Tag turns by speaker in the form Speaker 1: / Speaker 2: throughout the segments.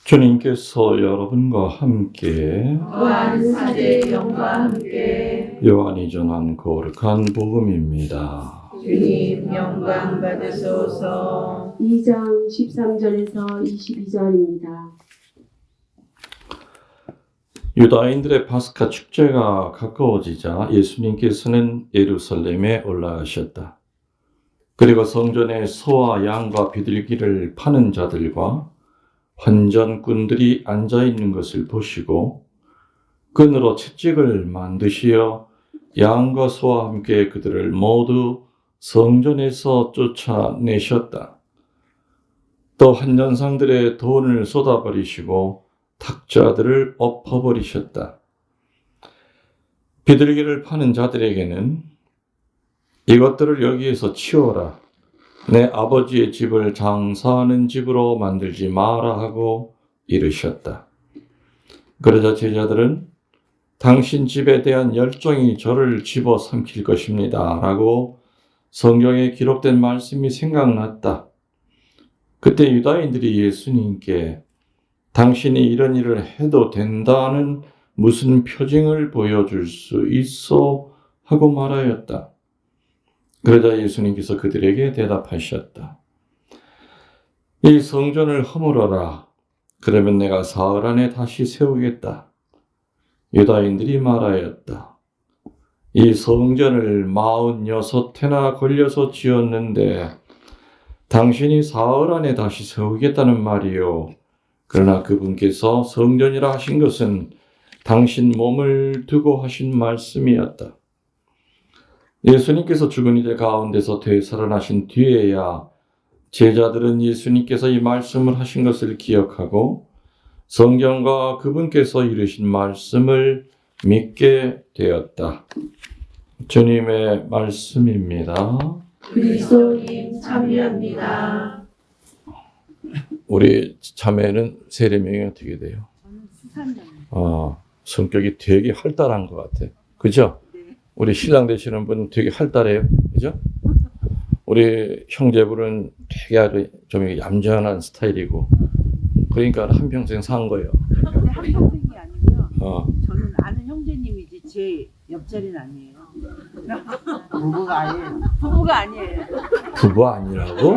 Speaker 1: 주님께서 여러분과 함께
Speaker 2: 또한 사제의 영과 함께
Speaker 1: 요한이 전한 거룩한 복음입니다.
Speaker 2: 주님 영광 받으소서.
Speaker 3: 2장 13절에서 22절입니다.
Speaker 1: 유다인들의 파스카 축제가 가까워지자 예수님께서는 예루살렘에 올라가셨다. 그리고 성전에 소와 양과 비둘기를 파는 자들과 환전꾼들이 앉아있는 것을 보시고 끈으로 채찍을 만드시어 양과 소와 함께 그들을 모두 성전에서 쫓아내셨다. 또 환전상들의 돈을 쏟아버리시고 탁자들을 엎어버리셨다. 비둘기를 파는 자들에게는 이것들을 여기에서 치워라. 내 아버지의 집을 장사하는 집으로 만들지 마라 하고 이르셨다. 그러자 제자들은 당신 집에 대한 열정이 저를 집어삼킬 것입니다 라고 성경에 기록된 말씀이 생각났다. 그때 유다인들이 예수님께 당신이 이런 일을 해도 된다는 무슨 표징을 보여줄 수 있어 하고 말하였다. 그러자 예수님께서 그들에게 대답하셨다. 이 성전을 허물어라. 그러면 내가 사흘 안에 다시 세우겠다. 유다인들이 말하였다. 이 성전을 46해나 걸려서 지었는데 당신이 사흘 안에 다시 세우겠다는 말이요. 그러나 그분께서 성전이라 하신 것은 당신 몸을 두고 하신 말씀이었다. 예수님께서 죽은 이들 가운데서 되살아나신 뒤에야 제자들은 예수님께서 이 말씀을 하신 것을 기억하고 성경과 그분께서 이루신 말씀을 믿게 되었다. 주님의 말씀입니다.
Speaker 2: 그리스도님 참여합니다.
Speaker 1: 우리 자매는 세례명이 어떻게 돼요?
Speaker 4: 저는 수산자입니다.
Speaker 1: 성격이 되게 활달한 것 같아. 그죠?
Speaker 4: 네.
Speaker 1: 우리 신랑 되시는 분 되게 활달해요. 그죠? 우리 형제분은 되게 아주 좀 얌전한 스타일이고. 그러니까 한평생 산 거예요.
Speaker 4: 근데 한평생이 아니고요. 저는 아는 형제님이지 제 옆자리는 아니에요. 부부가 아니에요. 부부가 아니에요.
Speaker 1: 부부 아니라고?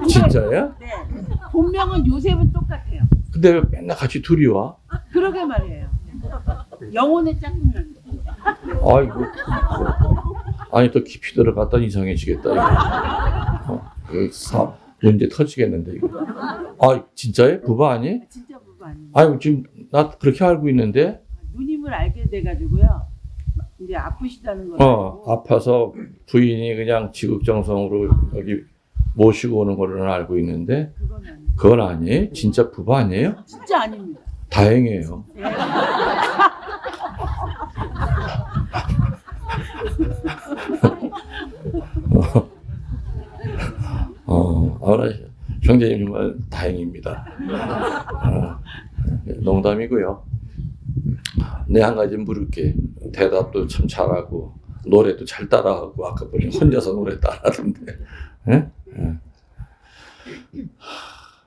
Speaker 1: 진짜야?
Speaker 4: 네. 본명은 요셉은 똑같아요.
Speaker 1: 근데 왜 맨날 같이 둘이 와?
Speaker 4: 그러게 말이에요. 영혼의 짝꿍이라는 거.
Speaker 1: 아이고. 아니 또 깊이 들어갔다 이상해지겠다. 이거. 문제 터지겠는데 이거. 아 진짜요? 부부 아니?
Speaker 4: 진짜 부부 아니에요.
Speaker 1: 아이고 지금 나 그렇게 알고 있는데.
Speaker 4: 누님을 알게 돼가지고요. 이제 아프시다는 걸 알고.
Speaker 1: 아파서 부인이 그냥 지극정성으로 여기 모시고 오는 거로는 알고 있는데
Speaker 4: 그건 아니에요.
Speaker 1: 그건 아니에요? 진짜 부부 아니에요?
Speaker 4: 진짜 아닙니다.
Speaker 1: 다행이에요.
Speaker 4: 네.
Speaker 1: 형제님 정말 다행입니다. 농담이고요. 내 한 가지 물을게. 대답도 참 잘하고 노래도 잘 따라하고 아까 보니 혼자서 노래 따라하던데. 예?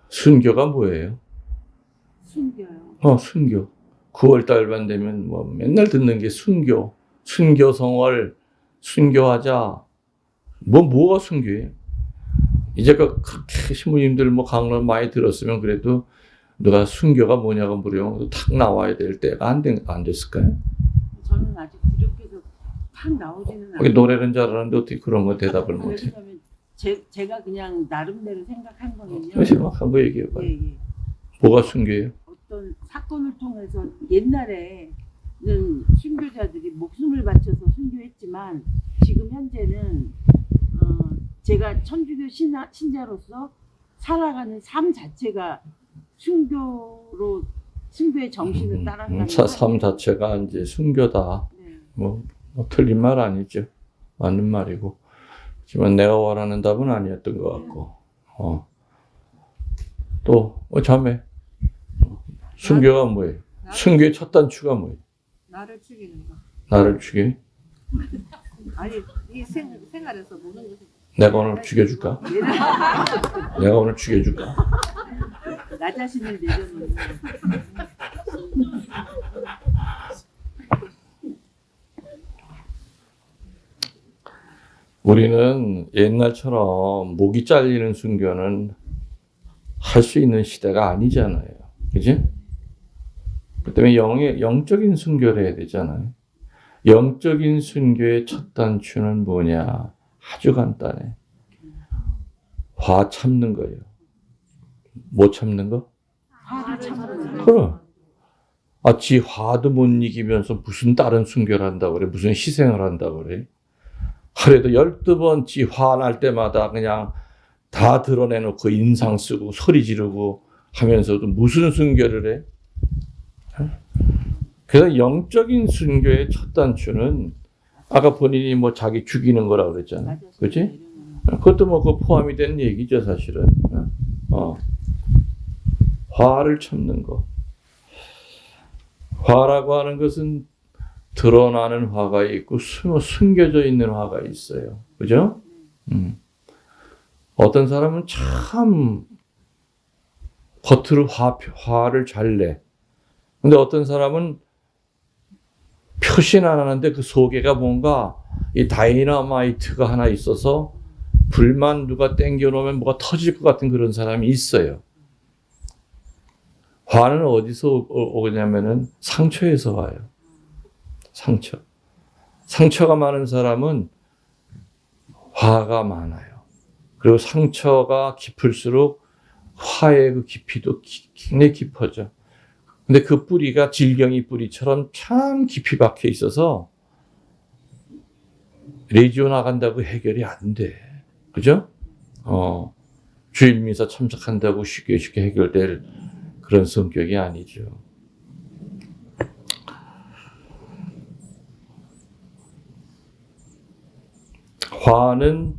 Speaker 1: 순교가 뭐예요?
Speaker 4: 순교요.
Speaker 1: 순교. 9월 달만 되면 뭐 맨날 듣는 게 순교. 순교성월, 순교하자. 뭐가 순교예요? 이제껏 그렇게 신부님들 뭐 강론 많이 들었으면 그래도 누가 순교가 뭐냐고 물으면 탁 나와야 될 때가 안 됐을까요?
Speaker 4: 저는 아직 부족해서 탁 나오지는 않아요.
Speaker 1: 노래는 잘하는데 어떻게 그런 거 대답을 못해?
Speaker 4: 왜냐면 제가 그냥 나름대로 생각한 거는요.
Speaker 1: 정확한 거 얘기해봐요.
Speaker 4: 예, 예.
Speaker 1: 뭐가 순교예요?
Speaker 4: 어떤 사건을 통해서 옛날에는 순교자들이 목숨을 바쳐서 순교했지만 지금 현재는 제가 천주교 신자로서 살아가는 삶 자체가 순교의 정신을 따라가는
Speaker 1: 삶 자체가 이제 순교다.
Speaker 4: 네.
Speaker 1: 뭐 틀린 말 아니죠. 맞는 말이고. 하지만 내가 원하는 답은 아니었던 것 같고. 또 자매. 순교가 뭐예요? 순교의 첫 단추가 뭐예요?
Speaker 5: 나를 죽이는 거.
Speaker 1: 나를 죽여?
Speaker 5: 아니 이 생활에서 모든 것을
Speaker 1: 내가 오늘 죽여줄까? 내가 오늘 죽여줄까?
Speaker 4: 낮에 자신을 내려놓는
Speaker 1: 우리는 옛날처럼 목이 잘리는 순교는 할 수 있는 시대가 아니잖아요. 그지? 그 때문에 영적인 순교를 해야 되잖아요. 영적인 순교의 첫 단추는 뭐냐? 아주 간단해. 화 참는 거예요. 뭐 참는 거?
Speaker 4: 화를 참는
Speaker 1: 그럼. 지 화도 못 이기면서 무슨 다른 순교를 한다고 그래? 무슨 희생을 한다고 그래? 하루에도 12번 지 화날 때마다 그냥 다 드러내놓고 인상 쓰고 소리 지르고 하면서도 무슨 순교를 해? 그래서 영적인 순교의 첫 단추는 아까 본인이 뭐 자기 죽이는 거라고 그랬잖아요. 그치? 그것도 뭐 그 포함이 된 얘기죠, 사실은. 화를 참는 거. 화라고 하는 것은 드러나는 화가 있고 숨겨져 있는 화가 있어요. 그죠? 어떤 사람은 참 겉으로 화를 잘 내. 근데 어떤 사람은 표시는 안 하는데 그 속에가 뭔가 이 다이너마이트가 하나 있어서 불만 누가 땡겨놓으면 뭐가 터질 것 같은 그런 사람이 있어요. 화는 어디서 오냐면은 상처에서 와요. 상처가 많은 사람은 화가 많아요. 그리고 상처가 깊을수록 화의 그 깊이도 굉장히 깊어져. 근데 그 뿌리가 질경이 뿌리처럼 참 깊이 박혀 있어서 레지오 나간다고 해결이 안 돼. 그죠? 주일 미사 참석한다고 쉽게 해결될 그런 성격이 아니죠. 화는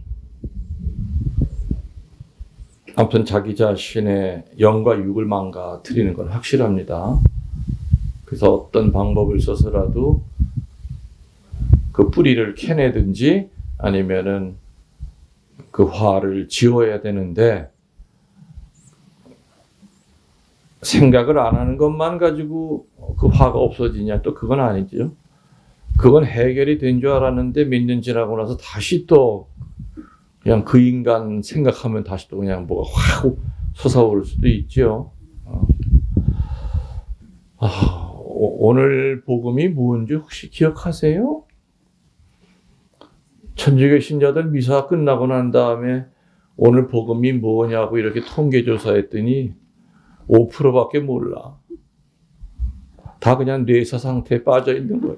Speaker 1: 아무튼 자기 자신의 영과 육을 망가뜨리는 건 확실합니다. 그래서 어떤 방법을 써서라도 그 뿌리를 캐내든지 아니면은 그 화를 지워야 되는데 생각을 안 하는 것만 가지고 그 화가 없어지냐? 또 그건 아니죠. 그건 해결이 된 줄 알았는데 몇 년 지나고 나서 다시 또 그냥 그 인간 생각하면 다시 또 그냥 뭐가 확 솟아오를 수도 있죠. 오늘 복음이 뭔지 혹시 기억하세요? 천주교 신자들 미사 끝나고 난 다음에 오늘 복음이 뭐냐고 이렇게 통계조사했더니 5%밖에 몰라. 다 그냥 뇌사 상태에 빠져 있는 거예요.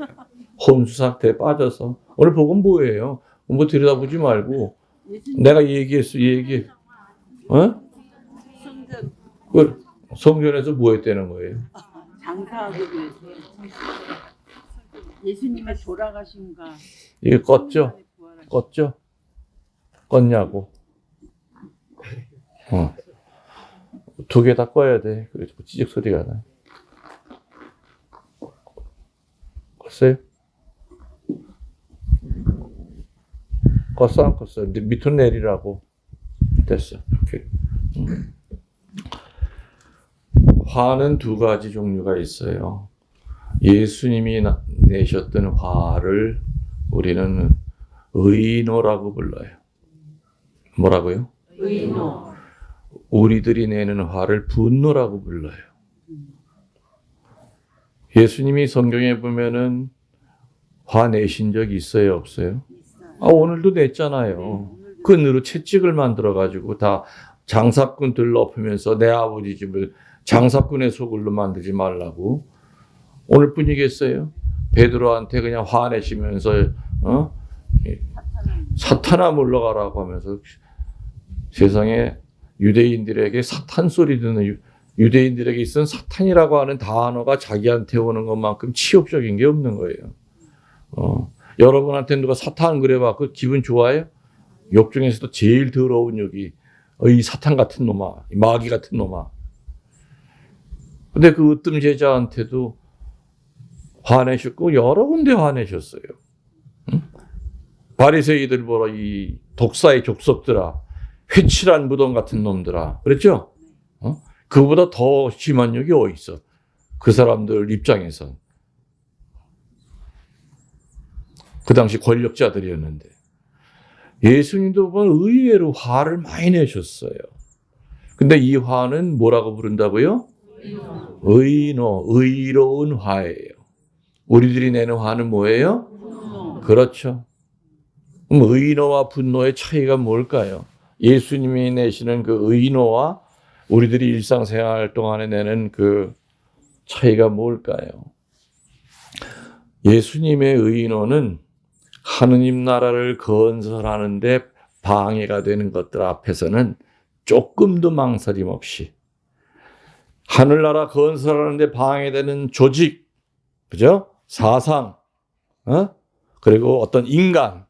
Speaker 1: 혼수 상태에 빠져서. 오늘 복음 뭐예요? 뭐 들여다보지 말고 내가 얘기했어.
Speaker 4: 성전
Speaker 1: 성전에서 뭐 했다는 거예요?
Speaker 4: 장사하고 그래서 예수님의 돌아가심과
Speaker 1: 이게 껐죠? 껐죠? 껐냐고. 2개 다 꺼야 돼. 그래서 찌직 소리가 나. 껐어요? 껐어 안 껐어? 밑으로 내리라고. 됐어. 오케이. 화는 2가지 종류가 있어요. 예수님이 내셨던 화를 우리는 의노라고 불러요. 뭐라고요?
Speaker 2: 의노.
Speaker 1: 우리들이 내는 화를 분노라고 불러요. 예수님이 성경에 보면은 화 내신 적 있어요, 없어요? 오늘도 냈잖아요. 끈으로 채찍을 만들어가지고 다 장사꾼들 엎으면서 내 아버지 집을 장사꾼의 소굴로 만들지 말라고. 오늘뿐이겠어요? 베드로한테 그냥 화내시면서 사탄아 물러가라고 하면서 세상에 유대인들에게 사탄 소리 듣는 유대인들에게 있은 사탄이라고 하는 단어가 자기한테 오는 것만큼 치욕적인 게 없는 거예요. 여러분한테 누가 사탄 그래봐 그 기분 좋아요? 욕 중에서도 제일 더러운 욕이 이 사탄 같은 놈아, 이 마귀 같은 놈아. 근데 그 으뜸 제자한테도 화내셨고 여러 군데 화내셨어요. 바리새이들 보라 이 독사의 족속들아, 회칠한 무덤 같은 놈들아. 그랬죠? 그보다 더 심한 욕이 어디 있어? 그 사람들 입장에선. 그 당시 권력자들이었는데. 예수님도 보면 의외로 화를 많이 내셨어요. 근데 이 화는 뭐라고 부른다고요? 의노, 의로운 화예요. 우리들이 내는 화는 뭐예요? 그렇죠. 그럼 의노와 분노의 차이가 뭘까요? 예수님이 내시는 그 의노와 우리들이 일상생활 동안에 내는 그 차이가 뭘까요? 예수님의 의노는 하느님 나라를 건설하는데 방해가 되는 것들 앞에서는 조금도 망설임 없이 하늘나라 건설하는데 방해되는 조직, 그죠? 사상, 그리고 어떤 인간,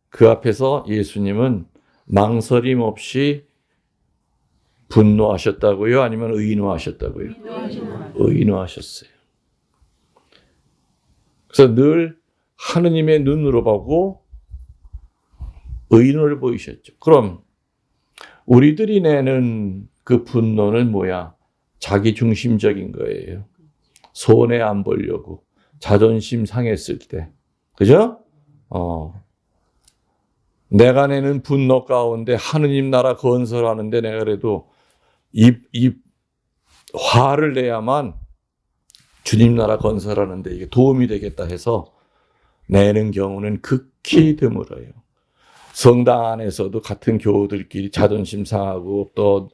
Speaker 1: 그 앞에서 예수님은 망설임 없이 분노하셨다고요? 아니면 의노하셨다고요? 의노하셨어요. 그래서 늘 하느님의 눈으로 보고 의노를 보이셨죠. 그럼 우리들이 내는 그 분노는 뭐야? 자기 중심적인 거예요. 손해 안 보려고. 자존심 상했을 때. 그죠? 내가 내는 분노 가운데 하느님 나라 건설하는데 내가 그래도 이 화를 내야만 주님 나라 건설하는데 이게 도움이 되겠다 해서 내는 경우는 극히 드물어요. 성당 안에서도 같은 교우들끼리 자존심 상하고 또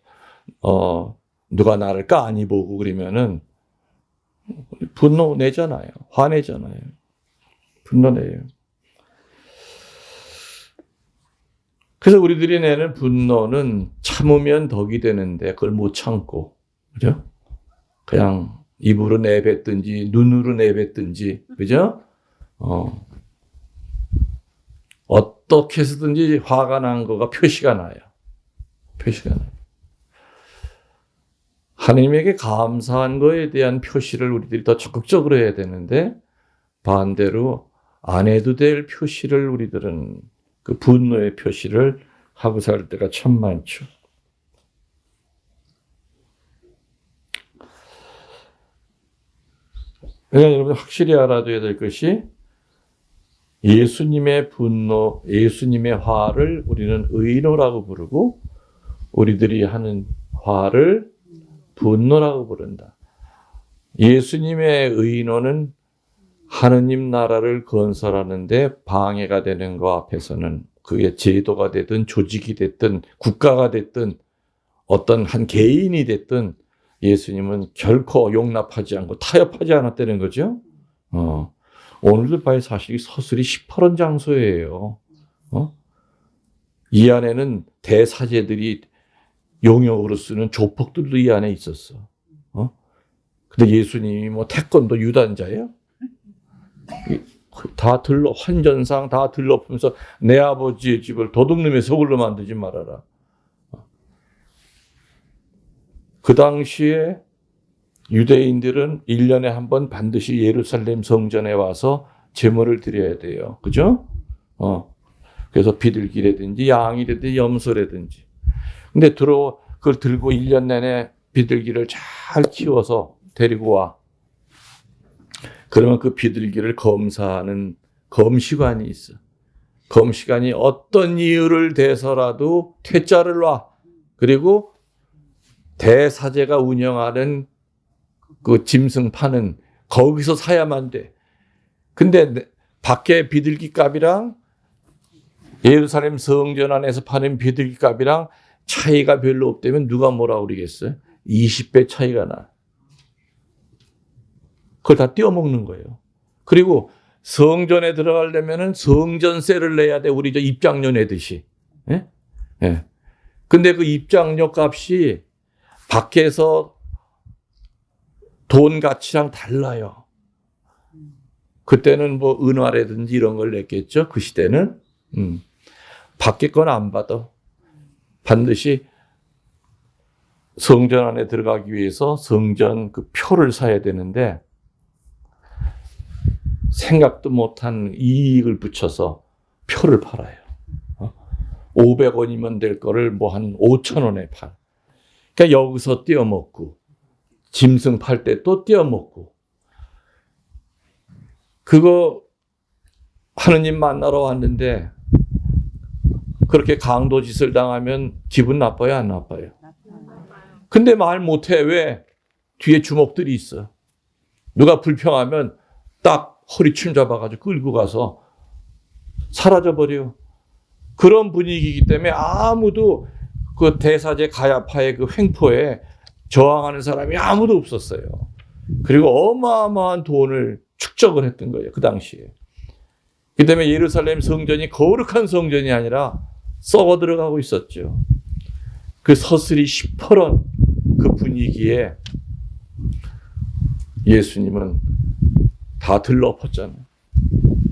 Speaker 1: 누가 나를 깐이 보고 그러면은 분노 내잖아요. 화내잖아요. 분노 내요. 그래서 우리들이 내는 분노는 참으면 덕이 되는데 그걸 못 참고, 그죠? 그냥 입으로 내뱉든지 눈으로 내뱉든지, 그죠? 어떻게 해서든지 화가 난 거가 표시가 나요. 표시가 나요. 하나님에게 감사한 거에 대한 표시를 우리들이 더 적극적으로 해야 되는데 반대로 안 해도 될 표시를 우리들은 그 분노의 표시를 하고 살 때가 참 많죠. 그러니까 여러분 확실히 알아둬야 될 것이 예수님의 분노, 예수님의 화를 우리는 의노라고 부르고 우리들이 하는 화를 분노라고 부른다. 예수님의 의노는 하느님 나라를 건설하는데 방해가 되는 것 앞에서는 그게 제도가 되든 조직이 됐든 국가가 됐든 어떤 한 개인이 됐든 예수님은 결코 용납하지 않고 타협하지 않았다는 거죠. 오늘도 봐야 사실 서술이 18원 장소예요. 이 안에는 대사제들이 용역으로 쓰는 조폭들도 이 안에 있었어. 근데 예수님이 뭐 태권도 유단자예요? 다 환전상 다 들러보면서 내 아버지의 집을 도둑놈의 소굴로 만들지 말아라. 그 당시에 유대인들은 1년에 한 번 반드시 예루살렘 성전에 와서 제물을 드려야 돼요. 그죠? 그래서 비둘기라든지 양이라든지 염소라든지. 근데 그걸 들고 1년 내내 비둘기를 잘 키워서 데리고 와. 그러면 그 비둘기를 검사하는 검시관이 있어. 검시관이 어떤 이유를 대서라도 퇴짜를 놔. 그리고 대사제가 운영하는 그 짐승 파는 거기서 사야만 돼. 근데 밖에 비둘기 값이랑 예루살렘 성전 안에서 파는 비둘기 값이랑 차이가 별로 없다면 누가 뭐라고 그러겠어요? 20배 차이가 나. 그걸 다 떼어먹는 거예요. 그리고 성전에 들어가려면은 성전세를 내야 돼. 우리 저 입장료 내듯이. 예? 예. 근데 그 입장료 값이 밖에서 돈 가치랑 달라요. 그때는 뭐 은화라든지 이런 걸 냈겠죠. 그 시대는. 밖에 건 안 받아. 반드시 성전 안에 들어가기 위해서 성전 그 표를 사야 되는데 생각도 못한 이익을 붙여서 표를 팔아요. 500원이면 될 거를 뭐 한 5,000원에 팔. 그러니까 여기서 떼어먹고 짐승 팔 때 또 떼어먹고 그거 하느님 만나러 왔는데 그렇게 강도짓을 당하면 기분 나빠요, 안 나빠요? 근데 말 못해. 왜? 뒤에 주먹들이 있어. 누가 불평하면 딱 허리춤 잡아가지고 끌고 가서 사라져버려. 그런 분위기이기 때문에 아무도 그 대사제 가야파의 그 횡포에 저항하는 사람이 아무도 없었어요. 그리고 어마어마한 돈을 축적을 했던 거예요. 그 당시에. 그 때문에 예루살렘 성전이 거룩한 성전이 아니라 썩어 들어가고 있었죠. 그 서슬이 시퍼런 그 분위기에 예수님은 다 들러엎었잖아요.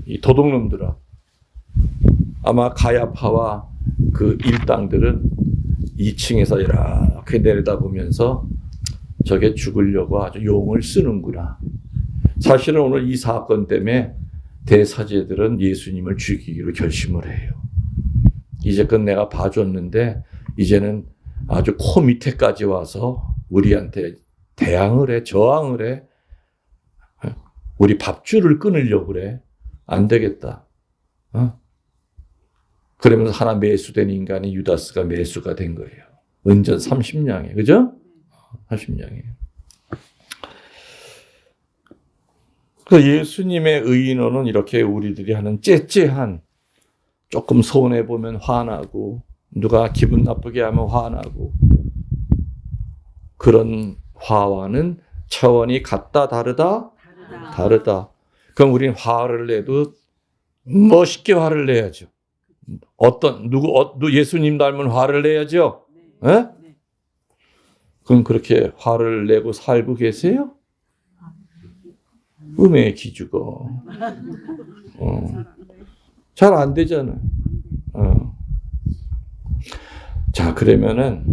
Speaker 1: 이 도둑놈들아. 아마 가야파와 그 일당들은 2층에서 이렇게 내려다보면서 저게 죽으려고 아주 용을 쓰는구나. 사실은 오늘 이 사건 때문에 대사제들은 예수님을 죽이기로 결심을 해요. 이제껏 내가 봐줬는데 이제는 아주 코 밑에까지 와서 우리한테 대항을 해, 저항을 해. 우리 밥줄을 끊으려고 그래. 안 되겠다. 그러면서 하나 매수된 인간이 유다스가 매수가 된 거예요. 은전 30냥에. 그죠? 30냥에. 그 예수님의 의인어는 이렇게 우리들이 하는 째째한 조금 손해보면 화나고 누가 기분 나쁘게 하면 화나고 그런 화와는 차원이 같다 다르다? 다르다. 그럼 우리는 화를 내도 멋있게 화를 내야죠. 예수님 닮은 화를 내야죠. 네? 그럼 그렇게 화를 내고 살고 계세요? 음에 기죽어. 잘 안 되잖아요. 자, 그러면은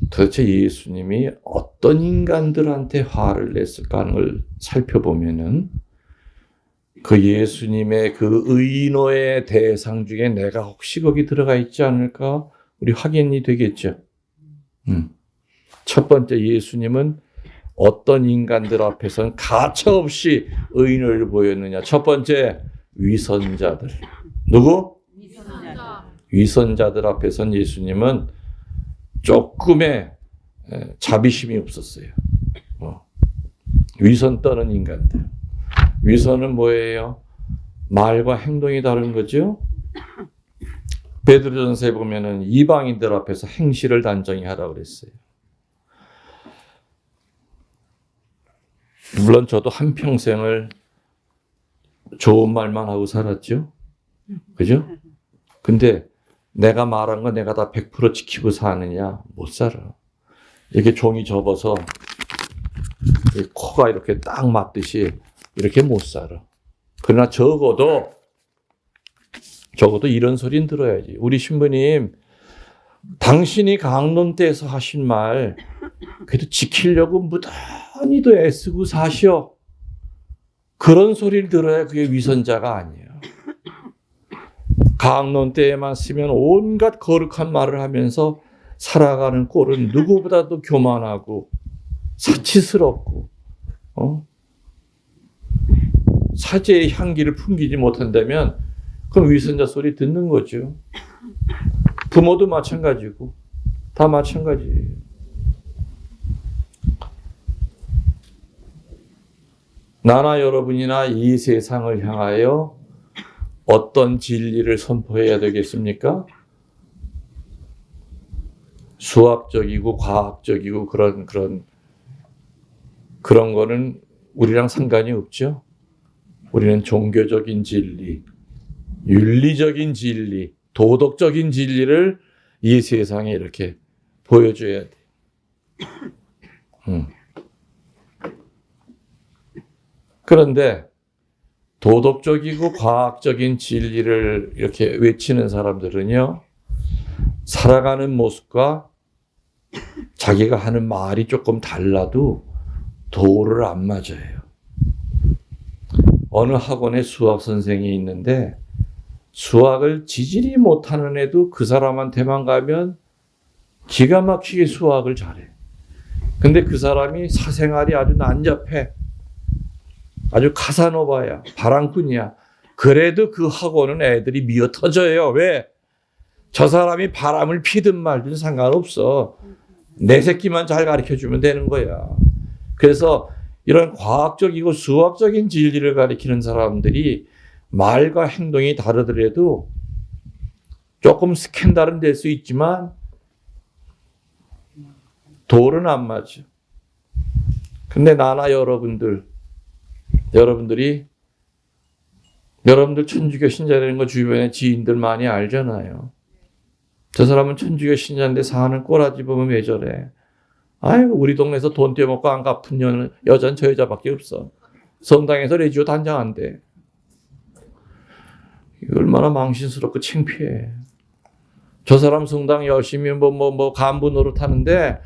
Speaker 1: 도대체 예수님이 어떤 인간들한테 화를 냈을까 하는 걸 살펴보면은 그 예수님의 그 의인어의 대상 중에 내가 혹시 거기 들어가 있지 않을까 우리 확인이 되겠죠. 첫 번째 예수님은 어떤 인간들 앞에서는 가차없이 의인을 보였느냐. 첫 번째 위선자들. 누구? 위선자들 앞에서는 예수님은 조금의 자비심이 없었어요. 위선 떠는 인간들. 위선은 뭐예요? 말과 행동이 다른 거죠. 베드로전서에 보면은 이방인들 앞에서 행실을 단정히 하라고 그랬어요. 물론 저도 한평생을 좋은 말만 하고 살았죠. 그죠? 근데 내가 말한 거 내가 다 100% 지키고 사느냐? 못 살아. 이렇게 종이 접어서 코가 이렇게 딱 맞듯이 이렇게 못 살아. 그러나 적어도 이런 소리는 들어야지. 우리 신부님, 당신이 강론 때에서 하신 말 그래도 지키려고 무단히도 애쓰고 사셔. 그런 소리를 들어야 그게 위선자가 아니에요. 강론 때에만 쓰면 온갖 거룩한 말을 하면서 살아가는 꼴은 누구보다도 교만하고 사치스럽고 사제의 향기를 풍기지 못한다면 그럼 위선자 소리 듣는 거죠. 부모도 마찬가지고 다 마찬가지예요. 나나 여러분이나 이 세상을 향하여 어떤 진리를 선포해야 되겠습니까? 수학적이고 과학적이고 그런 거는 우리랑 상관이 없죠. 우리는 종교적인 진리, 윤리적인 진리, 도덕적인 진리를 이 세상에 이렇게 보여줘야 돼. 그런데 도덕적이고 과학적인 진리를 이렇게 외치는 사람들은요, 살아가는 모습과 자기가 하는 말이 조금 달라도 도를 안 맞아요. 어느 학원에 수학 선생이 있는데 수학을 지질이 못하는 애도 그 사람한테만 가면 기가 막히게 수학을 잘해. 근데 그 사람이 사생활이 아주 난잡해. 아주 카사노바야. 바람꾼이야. 그래도 그 학원은 애들이 미어 터져요. 왜? 저 사람이 바람을 피든 말든 상관없어. 내 새끼만 잘 가르쳐주면 되는 거야. 그래서 이런 과학적이고 수학적인 진리를 가리키는 사람들이 말과 행동이 다르더라도 조금 스캔들은 될 수 있지만 돌은 안 맞아. 근데 나나 여러분들 천주교 신자라는 거 주변에 지인들 많이 알잖아요. 저 사람은 천주교 신자인데 사는 꼬라지 보면 왜 저래? 아이고 우리 동네에서 돈 떼먹고 안 갚은 여자는 저 여자밖에 없어. 성당에서 레지오 단장한대. 얼마나 망신스럽고 창피해. 저 사람 성당 열심히 간부 노릇하는데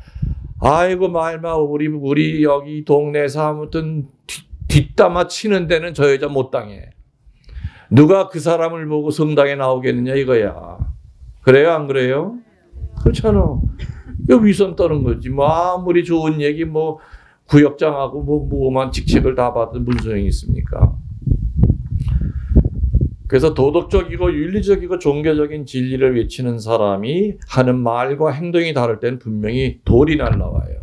Speaker 1: 아이고 말마 우리 여기 동네에서 아무튼 뒷담화 치는 데는 저 여자 못 당해. 누가 그 사람을 보고 성당에 나오겠느냐 이거야. 그래요 안 그래요? 그렇잖아. 이거 위선 떠는 거지. 뭐 아무리 좋은 얘기 구역장하고 뭐만 직책을 다 받은 무슨 소용이 있습니까? 그래서 도덕적이고 윤리적이고 종교적인 진리를 외치는 사람이 하는 말과 행동이 다를 때는 분명히 돌이 날라와요.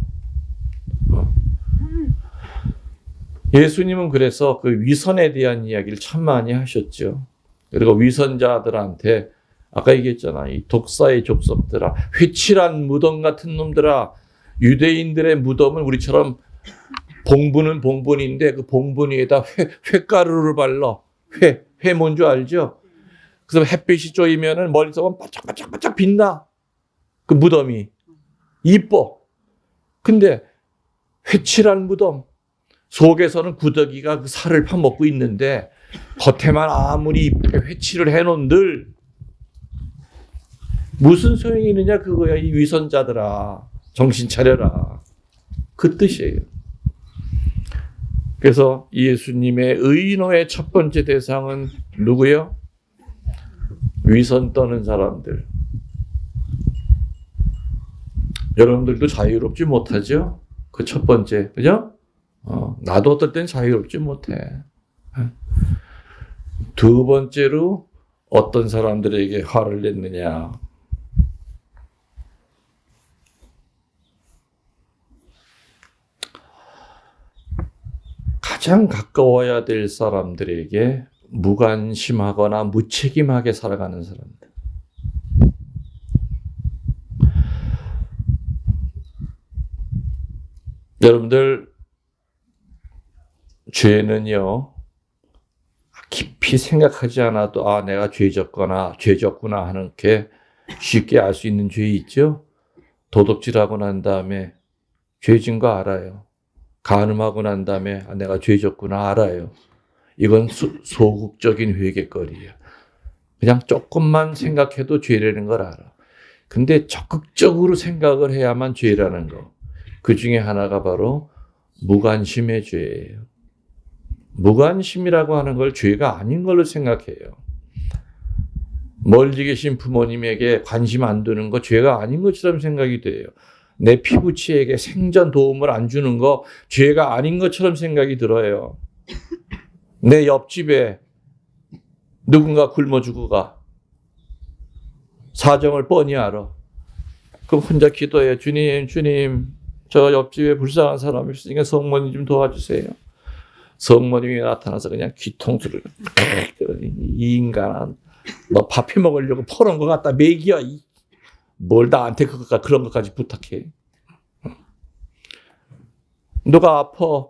Speaker 1: 예수님은 그래서 그 위선에 대한 이야기를 참 많이 하셨죠. 그리고 위선자들한테 아까 얘기했잖아. 이 독사의 족속들아, 회칠한 무덤 같은 놈들아. 유대인들의 무덤은 우리처럼 봉분은 봉분인데 그 봉분 위에다 회가루를 발라. 회 뭔 줄 알죠? 그래서 햇빛이 쪼이면은 멀리서 보면 반짝반짝 빛나. 그 무덤이. 이뻐. 근데 회칠한 무덤. 속에서는 구더기가 그 살을 파먹고 있는데 겉에만 아무리 이쁘게 회칠을 해놓은들 무슨 소용이 있느냐 그거야. 이 위선자들아. 정신 차려라. 그 뜻이에요. 그래서 예수님의 의노의 첫 번째 대상은 누구요? 위선 떠는 사람들. 여러분들도 자유롭지 못하죠? 그 첫 번째. 그죠? 나도 어떨 땐 자유롭지 못해. 두 번째로 어떤 사람들에게 화를 냈느냐. 가장 가까워야 될 사람들에게 무관심하거나 무책임하게 살아가는 사람들. 여러분들, 죄는요, 깊이 생각하지 않아도, 내가 죄졌구나 하는 게 쉽게 알 수 있는 죄 있죠? 도둑질하고 난 다음에 죄진 거 알아요. 간음하고 난 다음에 내가 죄졌구나 알아요. 이건 소극적인 회개거리예요. 그냥 조금만 생각해도 죄라는 걸 알아. 근데 적극적으로 생각을 해야만 죄라는 거. 그 중에 하나가 바로 무관심의 죄예요. 무관심이라고 하는 걸 죄가 아닌 걸로 생각해요. 멀리 계신 부모님에게 관심 안 두는 거 죄가 아닌 것처럼 생각이 돼요. 내 피부치에게 생전 도움을 안 주는 거 죄가 아닌 것처럼 생각이 들어요. 내 옆집에 누군가 굶어 죽고 가. 사정을 뻔히 알아. 그럼 혼자 기도해. 주님, 저 옆집에 불쌍한 사람이 있으니까 성모님 좀 도와주세요. 성모님이 나타나서 그냥 뒤통수를 이 인간아, 너 밥 해 먹으려고 퍼놓은 거 갖다 먹여. 뭘 나한테 그런 것까지 부탁해. 누가 아파.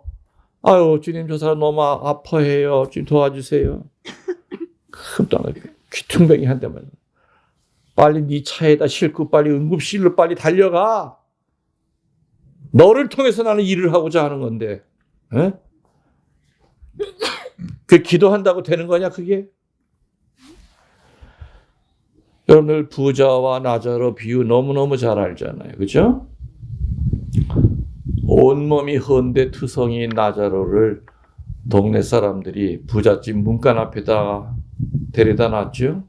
Speaker 1: 아유, 주님 저 사람 너무 아파해요. 좀 도와주세요. 귀퉁뱅이 한 대만. 빨리 네 차에다 싣고 빨리 응급실로 빨리 달려가. 너를 통해서 나는 일을 하고자 하는 건데. 에? 그 기도한다고 되는 거냐 그게? 여러분들 부자와 나자로 비유 너무너무 잘 알잖아요. 그죠? 온몸이 헌데투성이인 나자로를 동네 사람들이 부잣집 문간 앞에다 데려다 놨죠.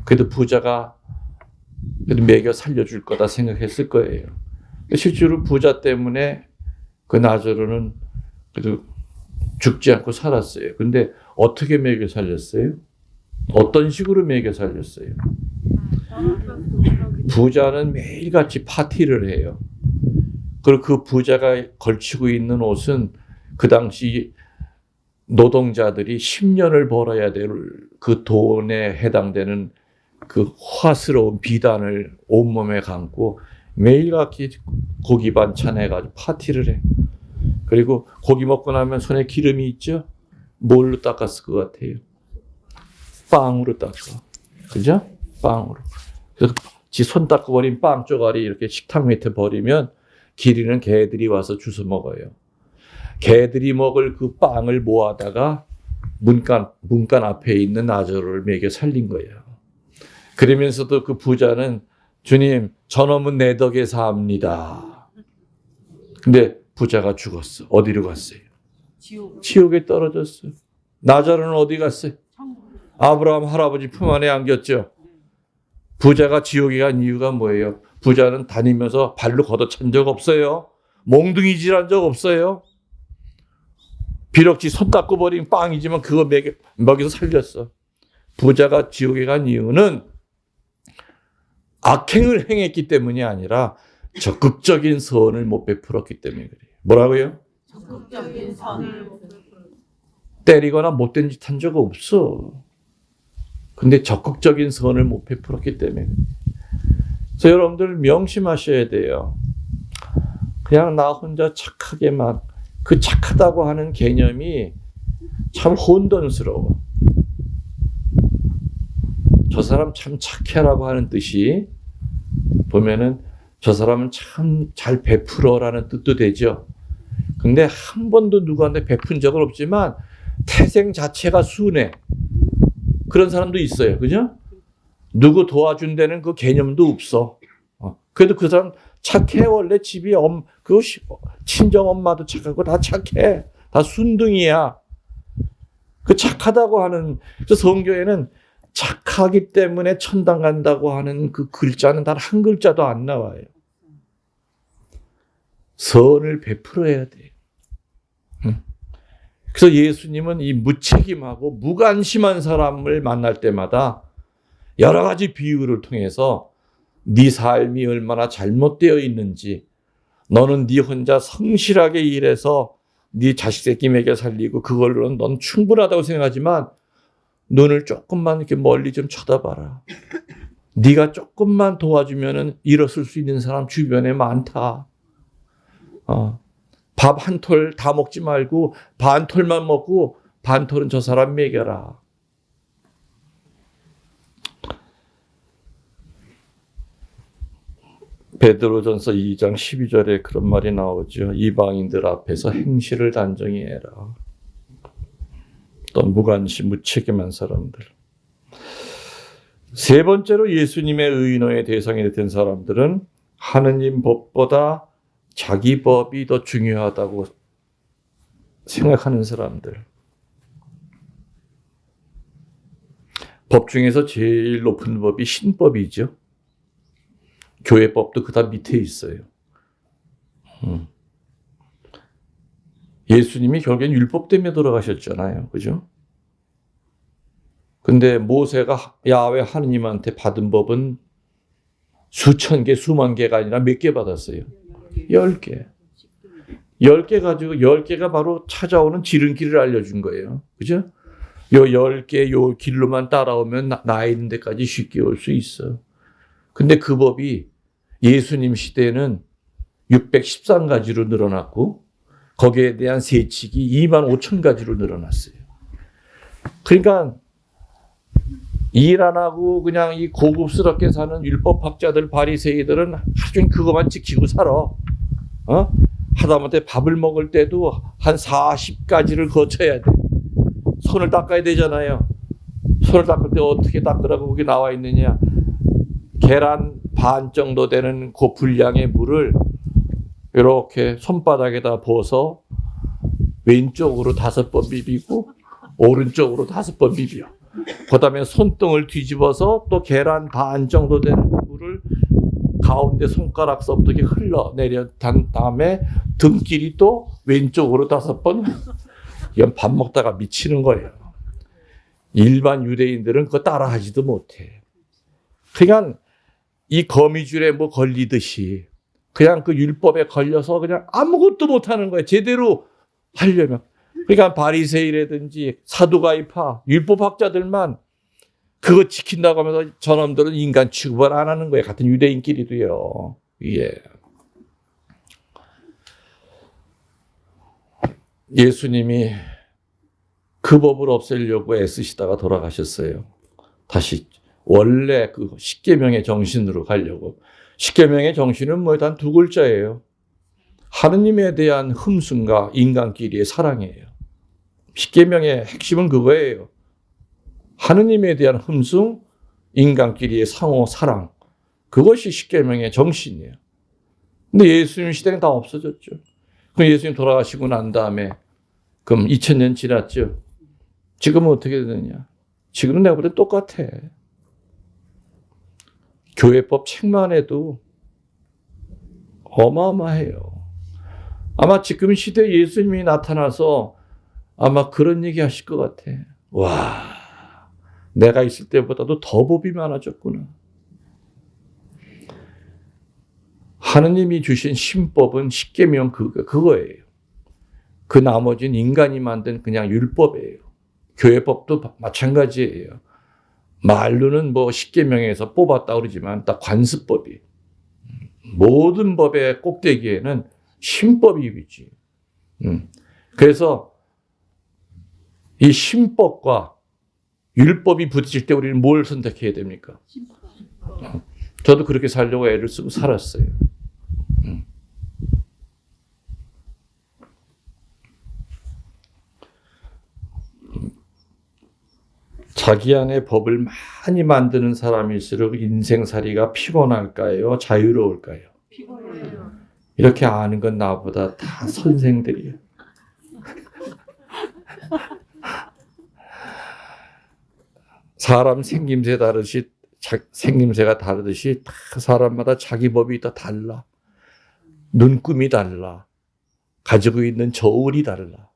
Speaker 1: 그래도 부자가 그래도 먹여 살려줄 거다 생각했을 거예요. 실제로 부자 때문에 그 나자로는 그래도 죽지 않고 살았어요. 근데 어떻게 먹여 살렸어요? 어떤 식으로 먹여 살렸어요? 부자는 매일같이 파티를 해요. 그리고 그 부자가 걸치고 있는 옷은 그 당시 노동자들이 10년을 벌어야 될 그 돈에 해당되는 그 화스러운 비단을 온몸에 감고 매일같이 고기 반찬 해가지고 파티를 해. 그리고 고기 먹고 나면 손에 기름이 있죠? 뭘로 닦았을 것 같아요? 빵으로 닦아. 그죠? 빵으로. 그래서 지 손 닦아버린 빵 쪼가리 이렇게 식탁 밑에 버리면 기르는 개들이 와서 주워 먹어요. 개들이 먹을 그 빵을 모아다가 문간 앞에 있는 나저로를 먹여 살린 거예요. 그러면서도 그 부자는 주님, 저놈은 내 덕에 삽니다. 근데 부자가 죽었어. 어디로 갔어요? 지옥에 떨어졌어요. 나자로는 어디 갔어요? 아브라함 할아버지 품 안에 안겼죠. 부자가 지옥에 간 이유가 뭐예요? 부자는 다니면서 발로 걷어찬 적 없어요. 몽둥이질한 적 없어요. 비록 지 손 닦고 버린 빵이지만 그거 먹여서 살렸어. 부자가 지옥에 간 이유는 악행을 행했기 때문이 아니라 적극적인 선을 못 베풀었기 때문에 그래요. 뭐라고요?
Speaker 2: 적극적인 선을
Speaker 1: 때리거나 못된 짓 한 적 없어. 근데 적극적인 선을 못 베풀었기 때문에. 그래서 여러분들 명심하셔야 돼요. 그냥 나 혼자 착하게만, 그 착하다고 하는 개념이 참 혼돈스러워. 저 사람 참 착해라고 하는 뜻이 보면은 저 사람은 참 잘 베풀어라는 뜻도 되죠. 근데 한 번도 누구한테 베푼 적은 없지만 태생 자체가 순해. 그런 사람도 있어요. 그죠? 누구 도와준다는 그 개념도 없어. 그래도 그 사람 착해. 원래 집이 그 친정 엄마도 착하고 다 착해. 다 순둥이야. 그 착하다고 하는, 그 성경에는 착하기 때문에 천당 간다고 하는 그 글자는 단 한 글자도 안 나와요. 선을 베풀어야 돼요. 그래서 예수님은 이 무책임하고 무관심한 사람을 만날 때마다 여러 가지 비유를 통해서 네 삶이 얼마나 잘못되어 있는지, 너는 네 혼자 성실하게 일해서 네 자식 새끼 먹여 살리고 그걸로는 넌 충분하다고 생각하지만 눈을 조금만 이렇게 멀리 좀 쳐다봐라. 네가 조금만 도와주면은 일어설 수 있는 사람 주변에 많다. 밥 한 톨 다 먹지 말고 반 톨만 먹고 반 톨은 저 사람 먹여라. 베드로전서 2장 12절에 그런 말이 나오죠. 이방인들 앞에서 행실을 단정히 해라. 또 무관심, 무책임한 사람들. 세 번째로 예수님의 의논의 대상이 된 사람들은 하느님 법보다 자기 법이 더 중요하다고 생각하는 사람들. 법 중에서 제일 높은 법이 신법이죠. 교회법도 그다음 밑에 있어요. 예수님이 결국엔 율법 때문에 돌아가셨잖아요. 그죠? 근데 모세가 야훼 하느님한테 받은 법은 수천 개, 수만 개가 아니라 몇 개 받았어요? 10개. 10개 가지고 10개가 바로 찾아오는 지름길을 알려준 거예요. 그죠? 요 10개 요 길로만 따라오면 나 있는 데까지 쉽게 올 수 있어. 근데 그 법이 예수님 시대에는 613가지로 늘어났고 거기에 대한 세칙이 25,000가지로 늘어났어요. 그러니까 일 안 하고 그냥 이 고급스럽게 사는 율법학자들, 바리새이들은 하루 종일 그것만 지키고 살아. 하다못해 밥을 먹을 때도 한 40가지를 거쳐야 돼. 손을 닦아야 되잖아요. 손을 닦을 때 어떻게 닦으라고 거기 나와 있느냐. 계란 반 정도 되는 그 분량의 물을 이렇게 손바닥에다 부어서 왼쪽으로 5번 비비고 오른쪽으로 5번 비벼. 그 다음에 손등을 뒤집어서 또 계란 반 정도 되는 그 얼굴을 가운데 손가락서부터 이렇게 흘러내려 단 다음에 등끼리 또 왼쪽으로 5번. 이건 밥 먹다가 미치는 거예요. 일반 유대인들은 그거 따라하지도 못해. 그냥 이 거미줄에 뭐 걸리듯이 그냥 그 율법에 걸려서 그냥 아무것도 못하는 거예요. 제대로 하려면. 그러니까 바리새인이라든지 사두가이파 율법학자들만 그거 지킨다고 하면서 저놈들은 인간 취급을 안 하는 거예요. 같은 유대인끼리도요. 예. 예수님이 그 법을 없애려고 애쓰시다가 돌아가셨어요. 다시 원래 그 십계명의 정신으로 가려고. 십계명의 정신은 뭐 단 2글자예요. 하느님에 대한 흠숭과 인간끼리의 사랑이에요. 십계명의 핵심은 그거예요. 하느님에 대한 흠숭, 인간끼리의 상호 사랑. 그것이 십계명의 정신이에요. 근데 예수님 시대는 다 없어졌죠. 그럼 예수님 돌아가시고 난 다음에 그럼 2000년 지났죠. 지금은 어떻게 되느냐? 지금은 내가 볼 때 똑같아. 교회법 책만 해도 어마어마해요. 아마 지금 시대에 예수님이 나타나서 아마 그런 얘기 하실 것 같아. 와, 내가 있을 때보다도 더 법이 많아졌구나. 하느님이 주신 신법은 십계명 그거예요. 그 나머지는 인간이 만든 그냥 율법이에요. 교회법도 마찬가지예요. 말로는 뭐 십계명에서 뽑았다 그러지만 딱 관습법이. 모든 법의 꼭대기에는 신법이 있지. 그래서 이 신법과 율법이 부딪힐 때 우리는 뭘 선택해야 됩니까? 저도 그렇게 살려고 애를 쓰고 살았어요. 자기 안에 법을 많이 만드는 사람일수록 인생살이가 피곤할까요? 자유로울까요?
Speaker 2: 피곤해요.
Speaker 1: 이렇게 아는 건 나보다 다 선생들이에요. 사람 생김새가 다르듯이 다 사람마다 자기 법이 다 달라. 눈금이 달라. 가지고 있는 저울이 달라.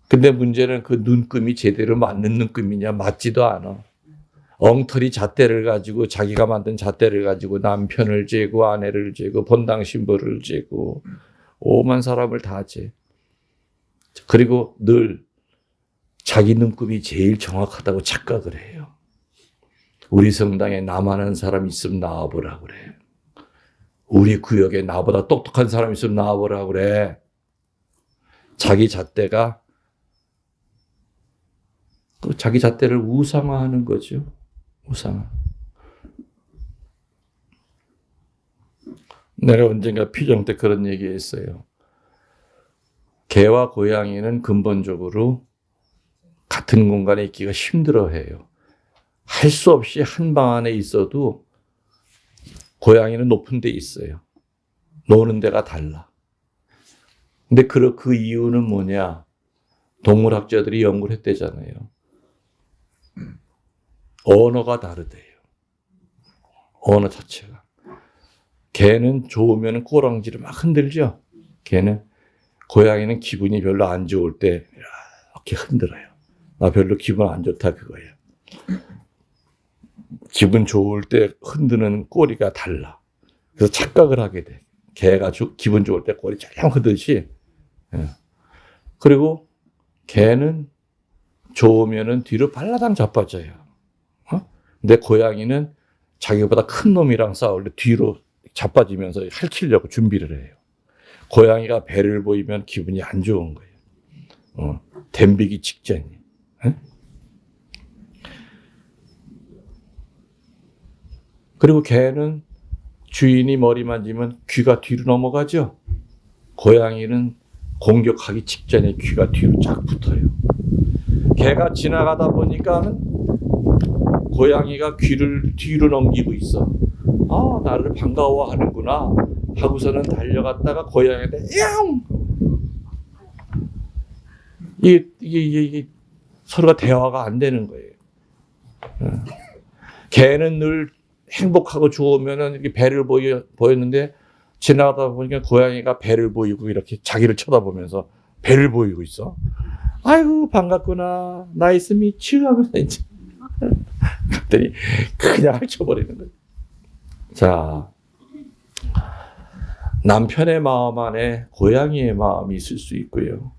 Speaker 1: 근데 문제는 그 눈금이 제대로 맞는 눈금이냐 맞지도 않아. 엉터리 잣대를 가지고 자기가 만든 잣대를 가지고 남편을 재고 아내를 재고 본당 신부를 재고 오만 사람을 다 재. 그리고 늘 자기 눈금이 제일 정확하다고 착각을 해요. 우리 성당에 나만한 사람 있으면 나와보라 그래. 우리 구역에 나보다 똑똑한 사람 있으면 나와보라 그래. 자기 잣대가 자기 잣대를 우상화하는 거죠. 우상화. 내가 언젠가 피정 때 그런 얘기 했어요. 개와 고양이는 근본적으로 같은 공간에 있기가 힘들어해요. 할 수 없이 한 방 안에 있어도 고양이는 높은 데 있어요. 노는 데가 달라. 근데 그 이유는 뭐냐? 동물학자들이 연구를 했대잖아요. 언어가 다르대요. 언어 자체가. 개는 좋으면 꼬랑지를 막 흔들죠. 개는. 고양이는 기분이 별로 안 좋을 때 이렇게 흔들어요. 나 별로 기분 안 좋다 그거예요. 기분 좋을 때 흔드는 꼬리가 달라. 그래서 착각을 하게 돼. 개가 기분 좋을 때 꼬리 쫙 흔들듯이. 그리고 개는 좋으면은 뒤로 발라당 자빠져요. 근데 고양이는 자기보다 큰 놈이랑 싸울 때 뒤로 자빠지면서 핥히려고 준비를 해요. 고양이가 배를 보이면 기분이 안 좋은 거예요. 댐비기 직전이. 그리고 개는 주인이 머리 만지면 귀가 뒤로 넘어가죠. 고양이는 공격하기 직전에 귀가 뒤로 쫙 붙어요. 개가 지나가다 보니까는 고양이가 귀를 뒤로 넘기고 있어. 아, 나를 반가워하는구나 하고서는 달려갔다가 고양이한테 양! 이게 서로가 대화가 안 되는 거예요. 개는 늘 행복하고 좋으면은 이렇게 배를 보였는데 지나가다 보니까 고양이가 배를 보이고 이렇게 자기를 쳐다보면서 배를 보이고 있어. 아이고 반갑구나. 나이스 미츠 하면서 이제 그랬더니 그냥 핥혀버리는 거예요. 자, 남편의 마음 안에 고양이의 마음이 있을 수 있고요.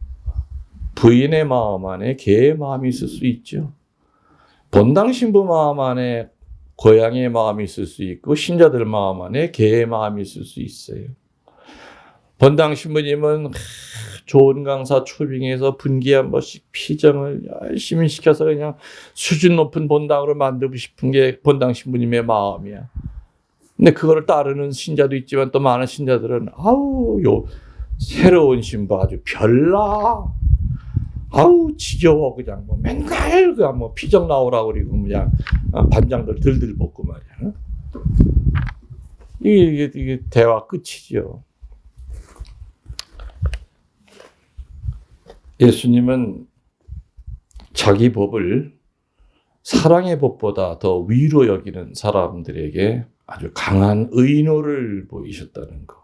Speaker 1: 부인의 마음 안에 개의 마음이 있을 수 있죠. 본당 신부 마음 안에 고양이의 마음이 있을 수 있고 신자들 마음 안에 개의 마음이 있을 수 있어요. 본당 신부님은 좋은 강사 초빙해서 분기에 한 번씩 피정을 열심히 시켜서 그냥 수준 높은 본당으로 만들고 싶은 게 본당 신부님의 마음이야. 근데 그거를 따르는 신자도 있지만 또 많은 신자들은 아우 새로운 신부 아주 별나. 아우 지겨워 그냥 뭐 맨날 그냥 뭐 피정 나오라고 그리고 그냥 반장들 들들 벗고 말이야. 이게 대화 끝이죠. 예수님은 자기 법을 사랑의 법보다 더 위로 여기는 사람들에게 아주 강한 의노를 보이셨다는 거.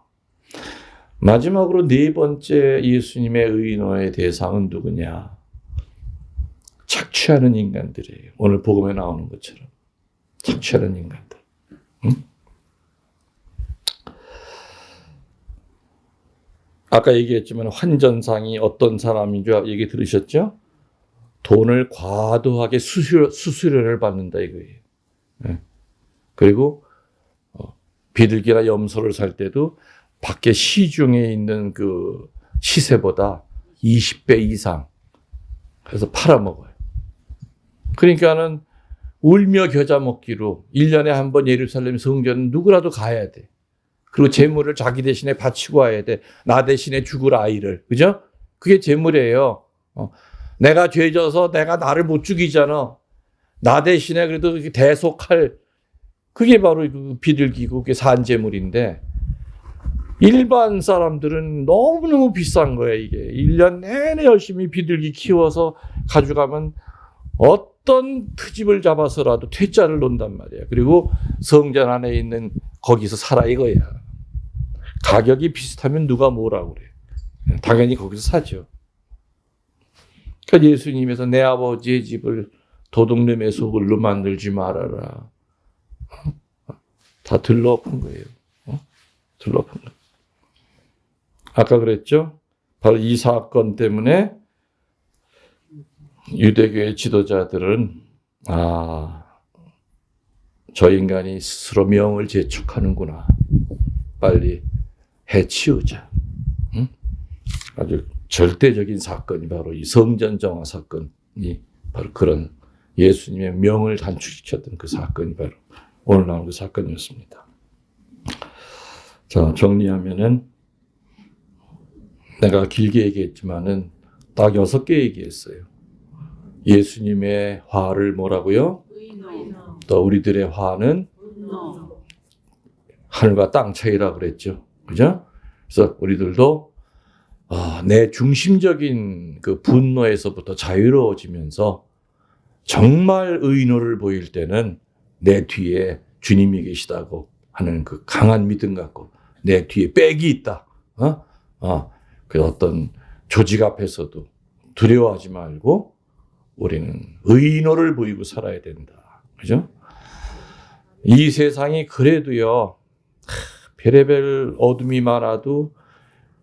Speaker 1: 마지막으로 네 번째 예수님의 의노의 대상은 누구냐? 착취하는 인간들이에요. 오늘 복음에 나오는 것처럼. 착취하는 인간들. 응? 아까 얘기했지만 환전상이 어떤 사람인 줄 얘기 들으셨죠? 돈을 과도하게 수수료를 받는다 이거예요. 네. 그리고 비둘기나 염소를 살 때도 밖에 시중에 있는 그 시세보다 20배 이상 그래서 팔아먹어요. 그러니까는 울며 겨자 먹기로 1년에 한 번 예루살렘 성전 누구라도 가야 돼. 그리고 재물을 자기 대신에 바치고 와야 돼. 나 대신에 죽을 아이를. 그죠? 그게 재물이에요. 내가 죄져서 내가 나를 못 죽이잖아. 나 대신에 그래도 대속할 그게 바로 비둘기고 그게 산재물인데 일반 사람들은 너무너무 비싼 거예요, 이게. 1년 내내 열심히 비둘기 키워서 가져가면 어떤 트집을 잡아서라도 퇴짜를 놓는단 말이야. 그리고 성전 안에 있는 거기서 살아 이거야. 가격이 비슷하면 누가 뭐라고 그래. 당연히 거기서 사죠. 그러니까 예수님에서 내 아버지의 집을 도둑놈의 소굴로 만들지 말아라. 다 들러엎은 거예요. 들러엎은 거예요. 아까 그랬죠? 바로 이 사건 때문에 유대교의 지도자들은 저 인간이 스스로 명을 재촉하는구나. 빨리 해치우자. 응? 아주 절대적인 사건이 바로 이 성전 정화 사건이 바로 그런 예수님의 명을 단축시켰던 그 사건이 바로 오늘 나온 그 사건이었습니다. 자, 정리하면은 내가 길게 얘기했지만은 딱 6개 얘기했어요. 예수님의 화를 뭐라고요? 또 우리들의 화는 하늘과 땅 차이라 그랬죠. 그죠? 그래서 우리들도 내 중심적인 그 분노에서부터 자유로워지면서 정말 의노를 보일 때는 내 뒤에 주님이 계시다고 하는 그 강한 믿음 갖고 내 뒤에 백이 있다. 그 어떤 조직 앞에서도 두려워하지 말고 우리는 의노를 보이고 살아야 된다. 그죠? 이 세상이 그래도요, 별의별 어둠이 많아도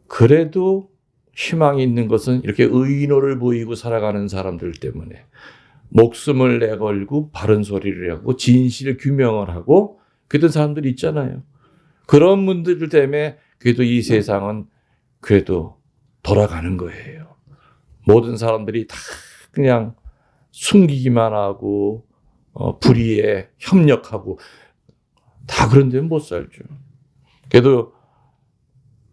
Speaker 1: 그래도 희망이 있는 것은 이렇게 의노를 보이고 살아가는 사람들 때문에 목숨을 내걸고 바른 소리를 하고 진실 규명을 하고 그런 사람들이 있잖아요. 그런 분들 때문에 그래도 이 세상은 그래도 돌아가는 거예요. 모든 사람들이 다 그냥 숨기기만 하고 불의에 협력하고 다 그런 데는 못 살죠. 그래도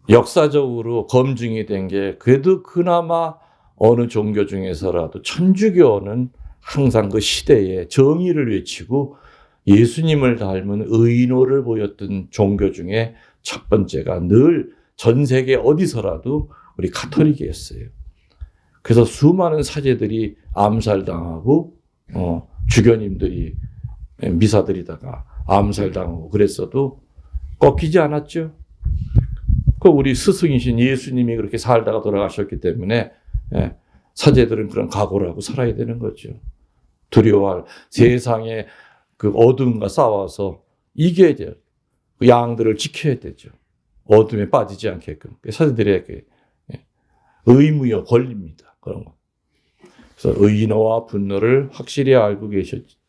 Speaker 1: 역사적으로 검증이 된 게 그래도 그나마 어느 종교 중에서라도 천주교는 항상 그 시대에 정의를 외치고 예수님을 닮은 의노를 보였던 종교 중에 첫 번째가 늘 전 세계 어디서라도 우리 가톨릭이었어요. 그래서 수많은 사제들이 암살당하고 주교님들이 미사 드리다가 암살당하고 그랬어도 꺾이지 않았죠. 그 우리 스승이신 예수님이 그렇게 살다가 돌아가셨기 때문에 사제들은 그런 각오를 하고 살아야 되는 거죠. 두려워할 세상의 그 어둠과 싸워서 이겨야 돼요. 그 양들을 지켜야 되죠. 어둠에 빠지지 않게끔. 사제들에게 의무여 권리입니다. 그런 거. 그래서 의노와 분노를 확실히 알고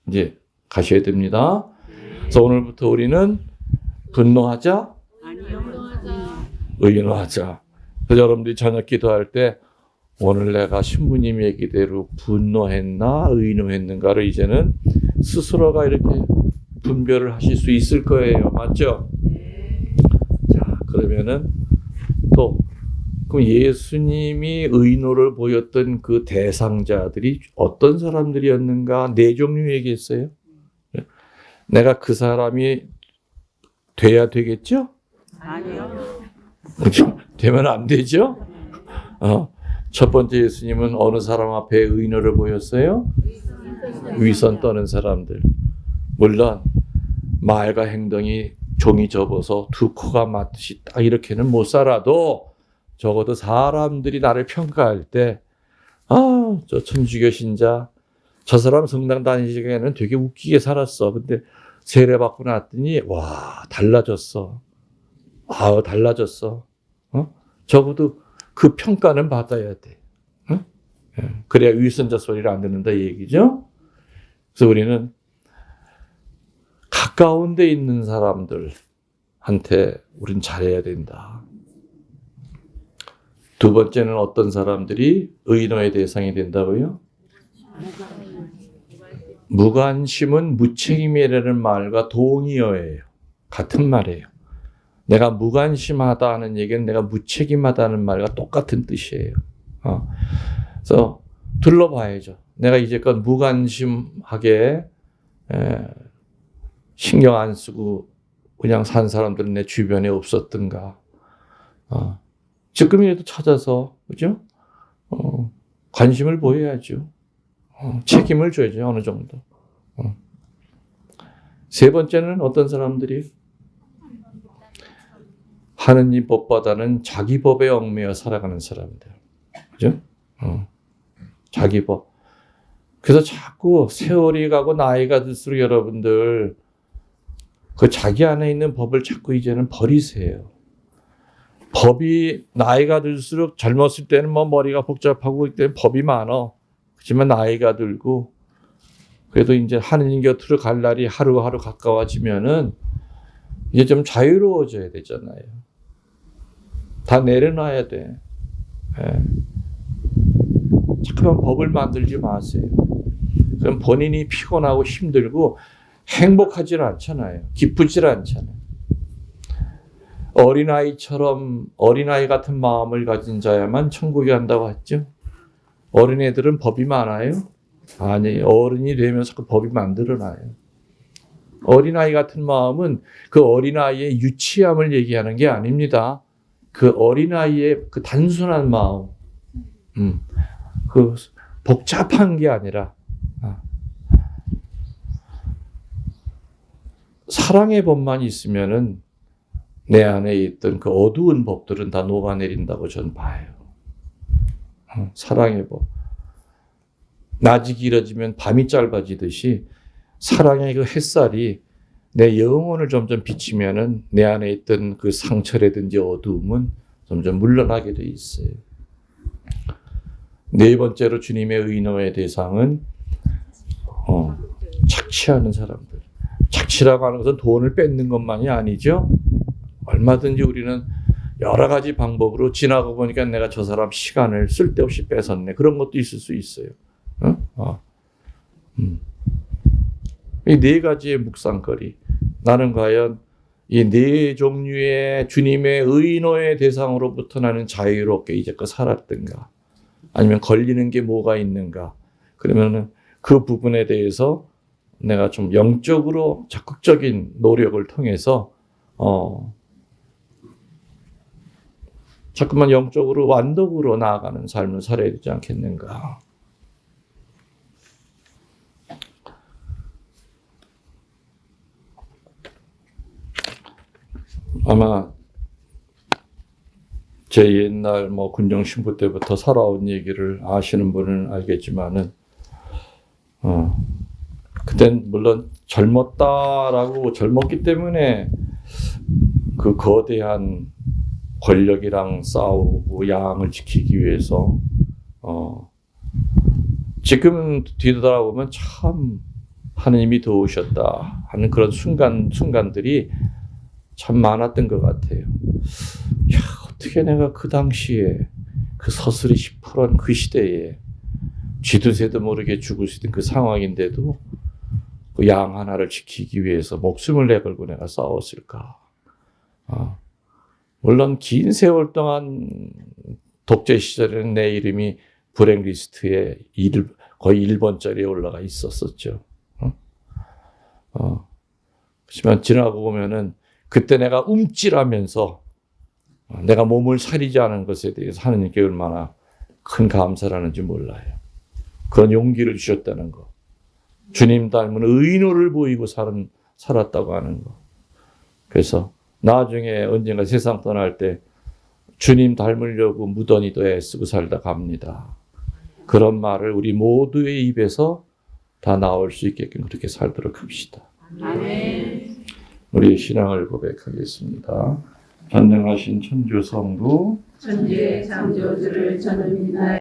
Speaker 1: 이제 가셔야 됩니다. 그래서 오늘부터 우리는 분노하자, 의노하자. 그래서 여러분들이 저녁 기도할 때 오늘 내가 신부님 얘기대로 분노했나 의노했는가를 이제는 스스로가 이렇게 분별을 하실 수 있을 거예요. 맞죠? 자, 그러면은 또 그럼 예수님이 의노를 보였던 그 대상자들이 어떤 사람들이었는가? 네 종류 얘기했어요. 내가 그 사람이 돼야 되겠죠?
Speaker 4: 아니요.
Speaker 1: 되면 안 되죠? 첫 번째 예수님은 어느 사람 앞에 의노를 보였어요? 위선 떠는 사람들. 물론 말과 행동이 종이 접어서 두 코가 맞듯이 딱 이렇게는 못 살아도 적어도 사람들이 나를 평가할 때 저 천주교 신자 저 사람 성당 다니시기에는 되게 웃기게 살았어. 근데 세례받고 났더니 와 달라졌어. 달라졌어. 적어도 그 평가는 받아야 돼. 그래야 위선자 소리를 안 듣는다 이 얘기죠. 그래서 우리는 가까운 데 있는 사람들한테 우린 잘해야 된다. 두 번째는 어떤 사람들이 의노의 대상이 된다고요? 무관심은 무책임이라는 말과 동의어예요. 같은 말이에요. 내가 무관심하다 하는 얘기는 내가 무책임하다는 말과 똑같은 뜻이에요. 그래서 둘러봐야죠. 내가 이제껏 무관심하게 신경 안 쓰고 그냥 산 사람들은 내 주변에 없었던가. 지금이라도 찾아서, 그죠? 관심을 보여야죠. 책임을 줘야죠, 어느 정도. 세 번째는 어떤 사람들이 하느님 법보다는 자기 법에 얽매여 살아가는 사람들. 그죠? 자기 법. 그래서 자꾸 세월이 가고 나이가 들수록 여러분들 그 자기 안에 있는 법을 자꾸 이제는 버리세요. 법이 나이가 들수록 젊었을 때는 뭐 머리가 복잡하고 그때 법이 많아. 그렇지만 나이가 들고 그래도 이제 하느님 곁으로 갈 날이 하루하루 가까워지면은 이제 좀 자유로워져야 되잖아요. 다 내려놔야 돼. 자꾸만 법을 만들지 마세요. 그럼 본인이 피곤하고 힘들고 행복하지 않잖아요. 기쁘지 않잖아요. 어린아이처럼 어린아이 같은 마음을 가진 자야만 천국에 간다고 했죠. 어린애들은 법이 많아요? 아니에요. 어른이 되면서 그 법이 만들어놔요. 어린아이 같은 마음은 그 어린아이의 유치함을 얘기하는 게 아닙니다. 그 어린아이의 그 단순한 마음, 그 복잡한 게 아니라 사랑의 법만 있으면은 내 안에 있던 그 어두운 법들은 다 녹아내린다고 전 봐요. 사랑의 법. 낮이 길어지면 밤이 짧아지듯이 사랑의 그 햇살이 내 영혼을 점점 비치면은 내 안에 있던 그 상처라든지 어두움은 점점 물러나게 돼 있어요. 네 번째로 주님의 의노의 대상은 착취하는 사람들. 착취라고 하는 것은 돈을 뺏는 것만이 아니죠. 얼마든지 우리는 여러 가지 방법으로 지나고 보니까 내가 저 사람 시간을 쓸데없이 뺏었네. 그런 것도 있을 수 있어요. 이 네 가지의 묵상거리. 나는 과연 이 네 종류의 주님의 의노의 대상으로부터 나는 자유롭게 이제껏 살았던가? 아니면 걸리는 게 뭐가 있는가? 그러면은 그 부분에 대해서 내가 좀 영적으로 적극적인 노력을 통해서 자꾸만 영적으로 완덕으로 나아가는 삶을 살아야 되지 않겠는가. 아마 제 옛날 뭐 군정 신부 때부터 살아온 얘기를 아시는 분은 알겠지만은 그땐 물론 젊었기 때문에 그 거대한 권력이랑 싸우고 양을 지키기 위해서 지금 뒤돌아보면 참 하느님이 도우셨다 하는 그런 순간들이 참 많았던 것 같아요. 야, 어떻게 내가 그 당시에 그 서슬이 시퍼런 그 시대에 쥐두새도 모르게 죽을 수 있는 그 상황인데도 그 양 하나를 지키기 위해서 목숨을 내걸고 내가 싸웠을까. 물론 긴 세월 동안 독재 시절에는 내 이름이 블랙리스트에 거의 1번짜리에 올라가 있었었죠. 하지만 지나고 보면은 그때 내가 움찔하면서 내가 몸을 사리지 않은 것에 대해서 하느님께 얼마나 큰 감사를 하는지 몰라요. 그런 용기를 주셨다는 거. 주님 닮은 의인을 보이고 살았다고 하는 거. 그래서 나중에 언젠가 세상 떠날 때 주님 닮으려고 무던히도 애쓰고 살다 갑니다. 그런 말을 우리 모두의 입에서 다 나올 수 있게끔 그렇게 살도록 합시다.
Speaker 2: 아멘.
Speaker 1: 우리의 신앙을 고백하겠습니다. 전능하신 천주 성부
Speaker 3: 천주의 창조주를 저는 믿나요.